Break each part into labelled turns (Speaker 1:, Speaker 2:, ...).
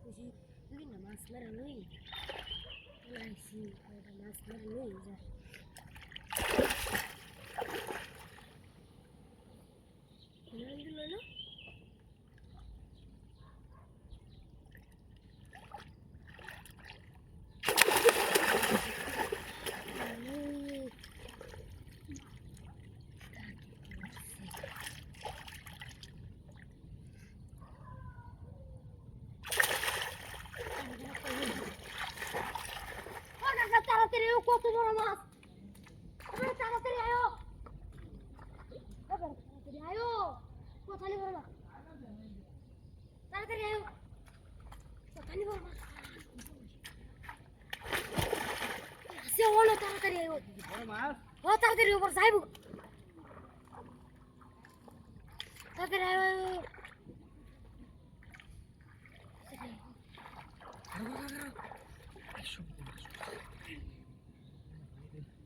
Speaker 1: খুশি তুই না মাছ মারা লই লাইছি ওটা মাছ মারা লই যা নাম দিল না তাড়াতাড়ি কত বড় মাছ তাড়াতাড়ি আয়ো তাড়াতাড়ি আয়ো কোথায় বড় মাছ তাড়াতাড়ি আয়ো কোথায় বড় মাছ আসে ওলো তাড়াতাড়ি আয়ো
Speaker 2: বড় মাছ
Speaker 1: ও তাড়াতাড়ি উপর যাইবো তাড়াতাড়ি আয়ো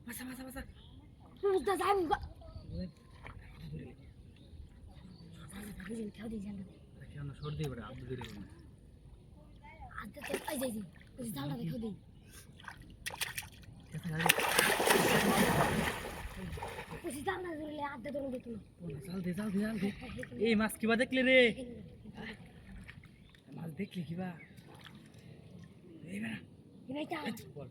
Speaker 2: মাছা মাছা মাছা
Speaker 1: বুঝতে যাইবো খাও দিই জান
Speaker 2: কেন সর্দি বড় আব্দু দিরে
Speaker 1: আদে তো আই যাই ওই জালটা খাও দিই ওই জালটা ধরলে আদে ধরে দিত
Speaker 2: জাল দে এই মাছ কিবা দেখলে রে মাছ দেখলি কিবা এই বেটা
Speaker 1: এবাইটা
Speaker 2: বল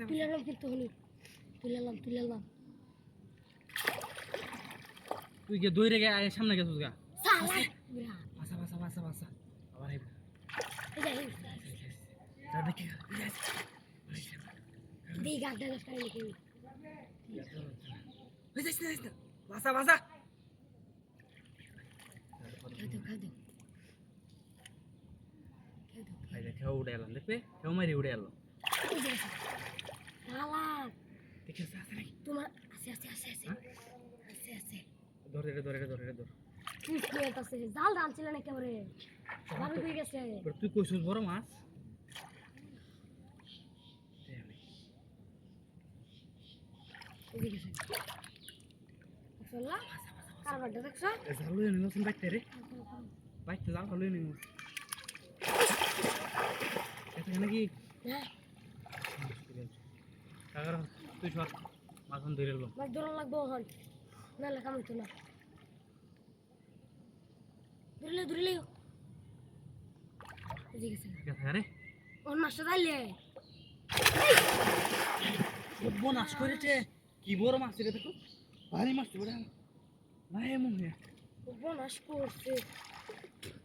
Speaker 1: তুলালাম কিন্তু হলি তুলালাম
Speaker 2: তুই গে দইরে গে আয় সামনে গেছিস গা
Speaker 1: সালা
Speaker 2: মাছা আবার আইব
Speaker 1: এই
Speaker 2: যা দেখি
Speaker 1: দেই গাড্ডা গাছটা লিখে
Speaker 2: ওই যাইস না মাছা
Speaker 1: খাও
Speaker 2: আই দেখে উড়ে এলাম দেখবে কেউ মারি উড়ে এলো
Speaker 1: সালা
Speaker 2: দেখে আছে নাকি
Speaker 1: তোমার আছে
Speaker 2: ধরে
Speaker 1: তুই কি আছে জাল রানছিল না একেবারে ভাবি কই গেছে
Speaker 2: তুই কইছিস বড় মাছ
Speaker 1: এদিকে গেছে চলা কারবারটা দেখছ
Speaker 2: জাল লই নিমু শুন বাইতে রে বাইতে জাল লই নিমু এটা নাকি
Speaker 1: হ্যাঁ
Speaker 2: কাকার তুই সর মাছ ধরে এলো
Speaker 1: মাছ ধরা লাগবো হন না লেখা মতো না ধরলে এদিকে গেছে
Speaker 2: দেখা রে
Speaker 1: ওর মাছটা যাইলে
Speaker 2: বনাস করেছে কি বড় মাছ রে দেখো ভারী মাছ বড় না এমন হে
Speaker 1: বনাস করছে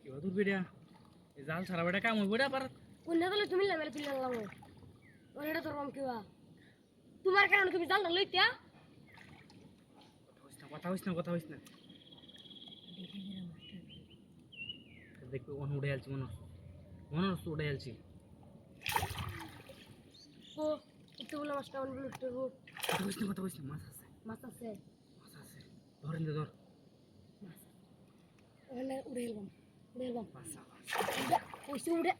Speaker 2: কি দূর বেড়া এই জাল ছাড়া বেটা কাম হইব রে পার
Speaker 1: কোন না তুমি লামেলে তুই লাগাম ওরেটা তোর বাম কিবা তোমার কারণে তুমি জাল না লইতা
Speaker 2: কথা হইছ না দেখো ওন উড়ে আলছি মনে উড়ে আলছি
Speaker 1: ও একটু বলে মাছটা অন বলে একটু
Speaker 2: কথা হইছ না
Speaker 1: মাছ আছে
Speaker 2: ধরেন দে ধর
Speaker 1: মাছ ওখানে উড়ে এলাম
Speaker 2: মাছ
Speaker 1: কইছে উড়ে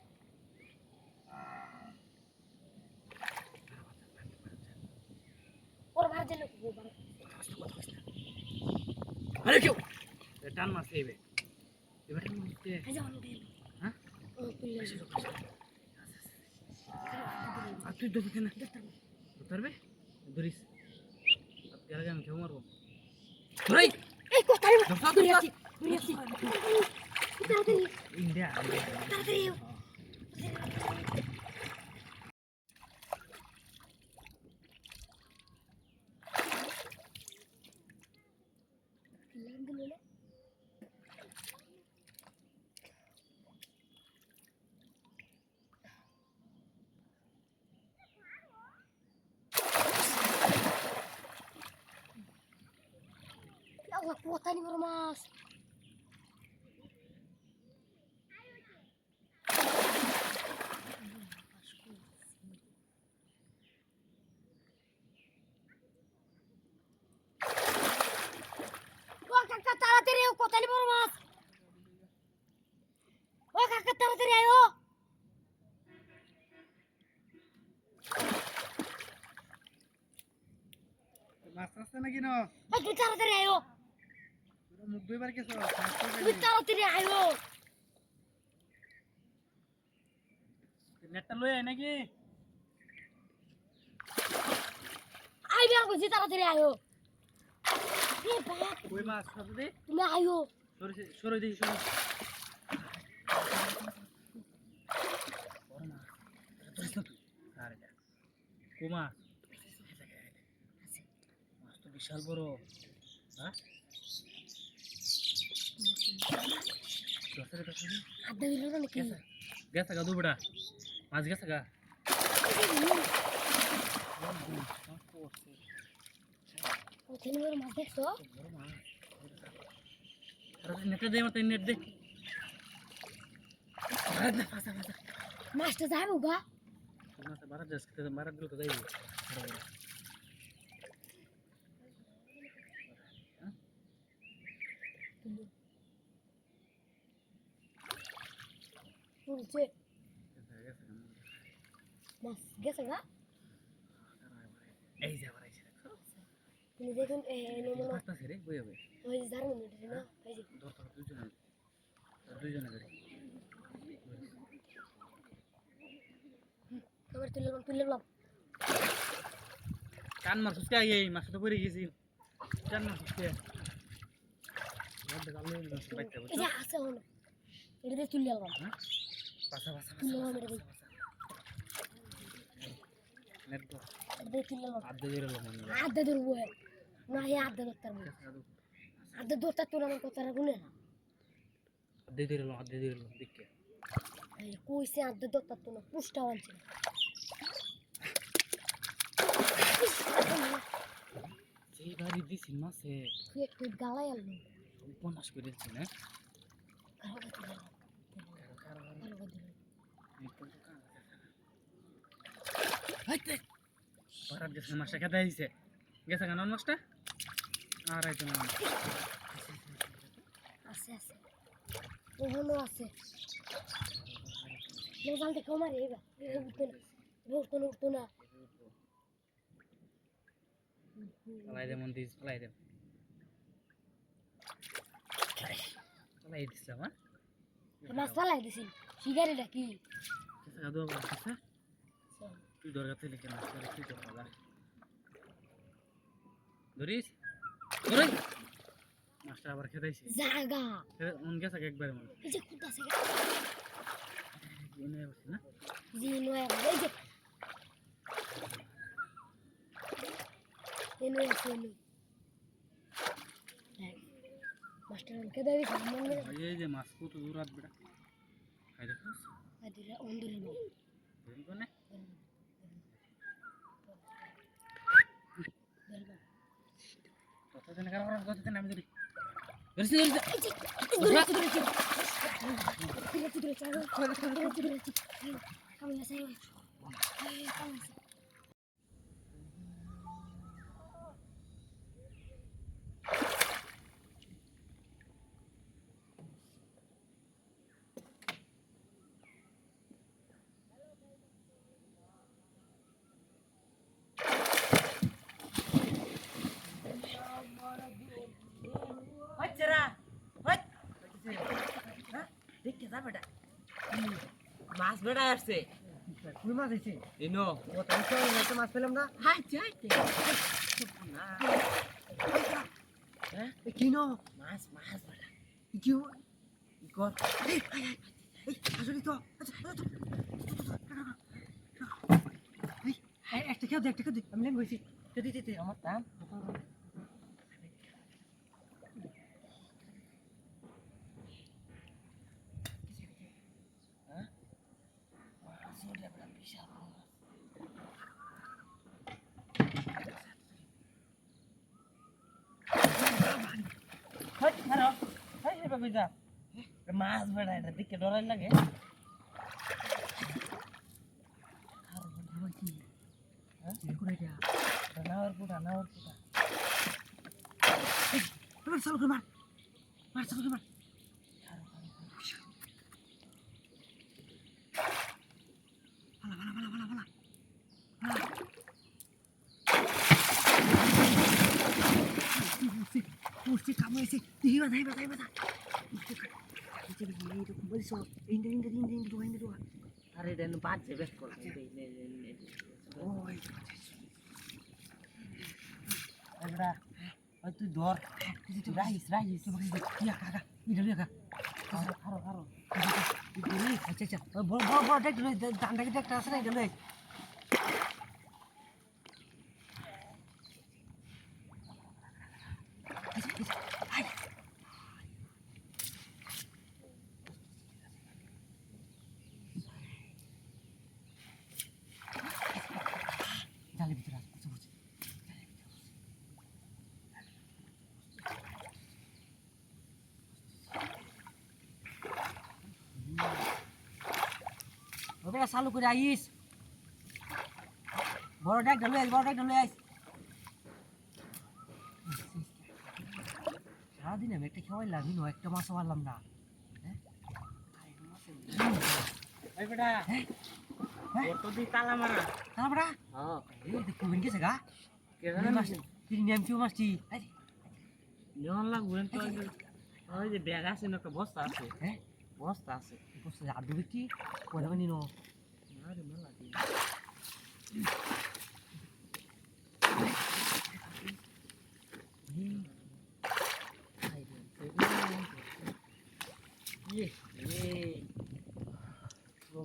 Speaker 1: ওর ভার দিলে
Speaker 2: আরে কেউ টান মাছ খাইবে এবার মাছতে হ্যাঁ
Speaker 1: ও তুই
Speaker 2: আর তুই ধরবি না ধরবে ধরিস এর আমি কেউ মারবো ধরাই
Speaker 1: এই কোথায়
Speaker 2: ধরি
Speaker 1: আছি তাড়াতাড়ি
Speaker 2: ইন্ডিয়া
Speaker 1: তাড়াতাড়ি কোথায় বড় মাছ ও কাকা তাড়াতাড়ি কোথায় বড় মাছ ও কাকা তাড়াতাড়ি আয়ো
Speaker 2: মাছ আছে নাকি না
Speaker 1: তুই তাড়াতাড়ি আয়ো
Speaker 2: মুখ দুইবার গেছো
Speaker 1: তুমি তাড়াতাড়ি আইও
Speaker 2: নেটটা লই আয় নাকি
Speaker 1: আই বের করছি তাড়াতাড়ি আইও এ বাপ
Speaker 2: কই মাছ কত দে
Speaker 1: তুমি আইও
Speaker 2: সরে দিই সরে বড় মাছ ধরিস না তুই আরে দেখ কো মাছ মাছ তো বিশাল বড় হ্যাঁ দশরে দশরে
Speaker 1: আড্ডা দিল না নাকি
Speaker 2: গেছে গা দুবড়া মাছ গেছে গা
Speaker 1: ওখানে বড় মাছ দেখছো
Speaker 2: বড় মাছ আরে নেটে দে মত নেট দে আরে না ফাসা ফাসা
Speaker 1: মাছটা যাবো গা
Speaker 2: মাছ বারা যাস খেতে মারা দিল তো যাইবো
Speaker 1: বলছে মাছ গেছে গা
Speaker 2: এই যে বারাইছে
Speaker 1: তুমি দেখুন নমুনা
Speaker 2: মাছটা ছেড়ে বই হবে
Speaker 1: ওই যে জানো মিনিট না এই যে
Speaker 2: দরকার দুইজনে করে
Speaker 1: তোমার তুললাম
Speaker 2: কান মাছ উসকে এই মাছ তো পড়ে গেছি কান মাছ উসকে
Speaker 1: এই যে আছে হলো এটা দিয়ে তুললাম
Speaker 2: পাসা পাসা
Speaker 1: তুললাম এটা দিয়ে
Speaker 2: নেট তো
Speaker 1: এটা দিয়ে তুললাম
Speaker 2: আদে ধরে লো মনে
Speaker 1: আড্ডা ধরবো না এই আড্ডা ধরতে পারবো আড্ডা ধরতে তো আমার কথা রাখুন না
Speaker 2: আদে ধরে লো দেখকে
Speaker 1: এই কইছে আড্ডা ধরতে তো না পুষ্টা আনছে
Speaker 2: যেই বাড়ি দিছি মাছে
Speaker 1: তুই একটু গালাই আনলো
Speaker 2: উপন্যাস করে দিচ্ছি না বারাত গেছে মাছটা খেতে দিছে গেছে কেন মাছটা আর আইতো না
Speaker 1: আছে আছে ওখানে আছে লোকাল থেকে মারে এবার উঠতো না
Speaker 2: পালাই দে মন দিস পালাই দে পালাই দিছিলাম হ্যাঁ
Speaker 1: মাছ ফালাই দিছি সিগারেটা কি
Speaker 2: গাদু আবার আছে তুই দরগাতে লিখে মাছ করে কি তো পালা ধরিস ধরে মাছটা আবার খেতেইছি
Speaker 1: জাগা
Speaker 2: মন গেছে একবারে মন
Speaker 1: এই যে কুত্তা আছে
Speaker 2: এনে বসে না
Speaker 1: জি নয় এই যে এনে আছে এনে মাস্টার কে দেবি মন
Speaker 2: এই যে মাছ কত দূর রাত বেটা খাই দেখছ
Speaker 1: আদিরা অন্দরে নো
Speaker 2: ধরি কোনে কতদিন কার কতদিন আমি ধরি ধরিস
Speaker 3: হচ্ছেরা দেখতে যা বেটা মাছ বেড়া আসছে
Speaker 2: কই মাছ আছে
Speaker 3: ইনো
Speaker 2: ও তাই তো একটা মাছ পেলাম না
Speaker 3: হাই যাইতে হ্যাঁ
Speaker 2: কিনো
Speaker 3: মাছ মাছ বেড়া
Speaker 2: কি
Speaker 3: কর
Speaker 2: আসলে তো একটা কেউ দেখ আমি লেন বইছি
Speaker 3: দিতে আমার দাম মাছ বেড়া এটা দেখে ডরাই লাগে নাওয়ার পুটা
Speaker 2: মার কামড়েছে দেখি
Speaker 3: আরে দেন বাজে বেস্ট কর এবড়া ওই তুই ধর রাইস খারো আচ্ছা বড় দেখ ডান্ডাকে একটা আছে না এটা লই জালের ভিতরে আছে বুঝছি ওটা চালু করে আইস বড় ডাক ঢলে আইস সারাদিন আমি একটা খাওয়াইলাম কিন্তু একটা মাছও পারলাম না
Speaker 2: এই বেটা তো দি তালা মারা
Speaker 3: তারপরা
Speaker 2: হ্যাঁ
Speaker 3: এই দেখুন গেছে গা
Speaker 2: কেন
Speaker 3: মাছ তিনি নেম কিউ মাছটি
Speaker 2: নিয়ন লাগবে তো ওই যে ব্যাগ আছে না একটা বস্তা আছে
Speaker 3: হ্যাঁ
Speaker 2: বস্তা আছে
Speaker 3: বসে আর দুবে কি পয়লা বানি নো
Speaker 2: আরে মেলা দি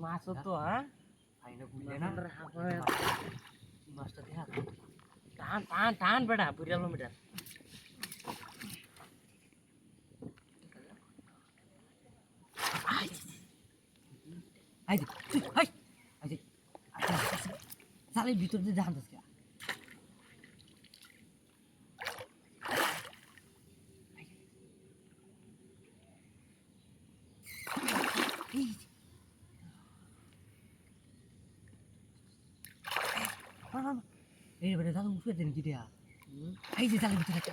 Speaker 2: মাছ তো হ্যাঁ
Speaker 3: আইনা বুঝলে না মাছটা দেখা
Speaker 2: টান বেটা 2 কিলোমিটার
Speaker 3: আই দে হাই আই দে জালের ভিতর দিয়ে জাহান দছ এই বেটা জাল উঠে দেন কি দিয়া এই যে জালের ভিতরে একটা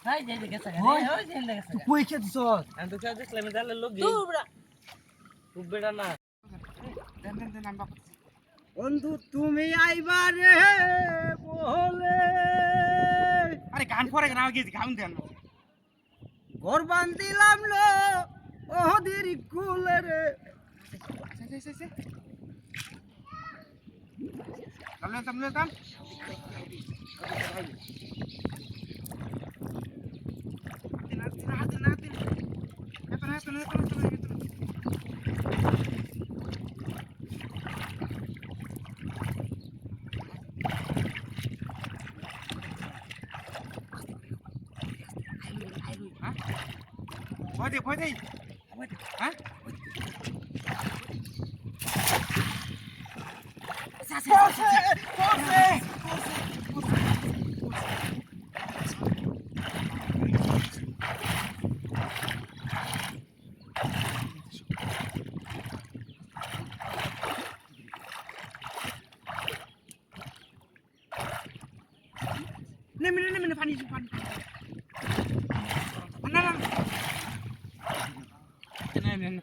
Speaker 2: হাই যে গেছে
Speaker 3: ওই
Speaker 2: ওই যে গেছে
Speaker 3: তুই কই খেতে দিছ
Speaker 2: আমি তো চাই দেখলাম জালে লগি
Speaker 3: তুই বড়া
Speaker 2: খুব বেটা না
Speaker 3: বন্ধু তুমি আইবা রে বলে
Speaker 4: আরে গান পরে গান গিয়ে গান দেন
Speaker 3: ঘর বান্ধিলাম লো ওদের কুলে রে
Speaker 4: সামনে কাম ভয় দেই হ্যাঁ নেমে পানি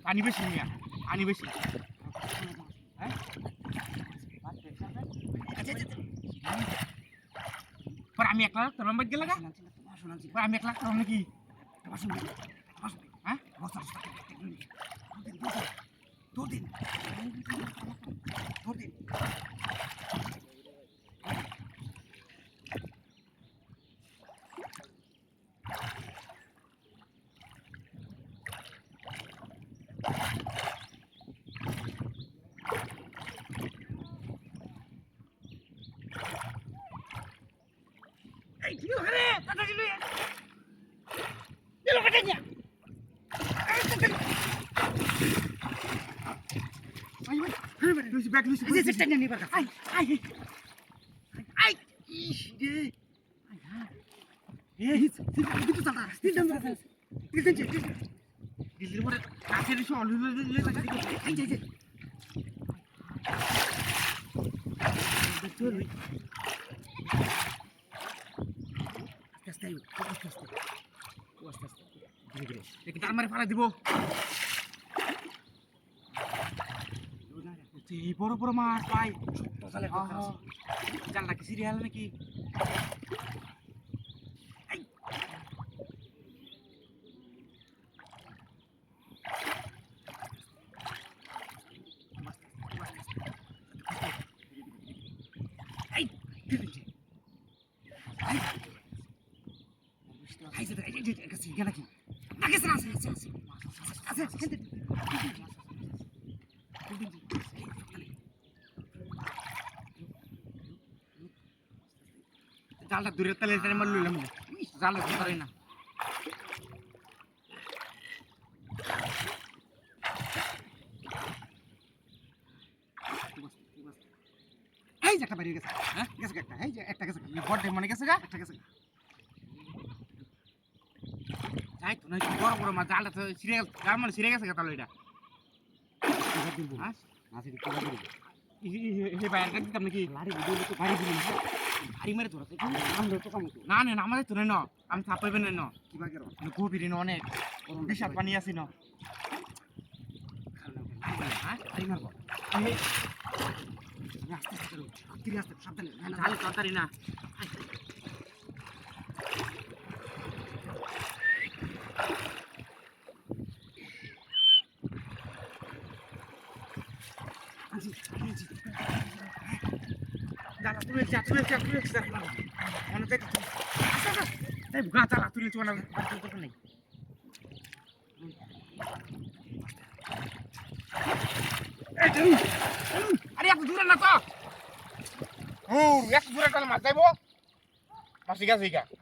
Speaker 4: পানি বেশি নিয়া পানি বেশি পর আমি একলা তোর বাদ গেলে গা পর আমি একলা তোর নাকি হ্যাঁ দুদিন এই দিলো রে দাদা দিলো দিলো কাটাইয়া লুসি ব্যাগ লুসি এই যে টাইনা নিবা আই ইস রে এই দিতে চাটা দিতে চাটা দিল্লির পরে কাছের এসে অলুলে টাকা দিতে এই যে দেখতে লই আস্তে আস্তে তার মারে ফালা দিব এই বড় বড় মাছ ভাই জাল নাকি সিরিয়াল নাকি জালটা দূরে তালে মার লইলাম জাল ধরে না এই যে একটা বাড়ি গেছে হ্যাঁ গেছে একটা এই যে একটা গেছে বড় মনে গেছে গা একটা গেছে যাই তো না বড় বড় মাছ জালটা তো ছিঁড়ে গেছে যার মানে ছিঁড়ে গেছে তাহলে এটা এই বাইরে দিতাম নাকি লাড়ি ভিডিও তো ভারী দিলাম ভারী মারে ধরতে না না আমাদের তো না আমি ছাপাইবে না কি বাকি গভীর অনেক বিশাল পানি আছে না ভারী মারবো আমি আস্তে আস্তে ধীরে আস্তে সাবধানে ঝালে তাড়াতাড়ি না জালা তুলেছি মনে দেখি এই গা জালা তুলেছি না নেই আরে এত দূরে না তো ও এত দূরে তাহলে মাছ যাইবো মাছ ঠিক আছে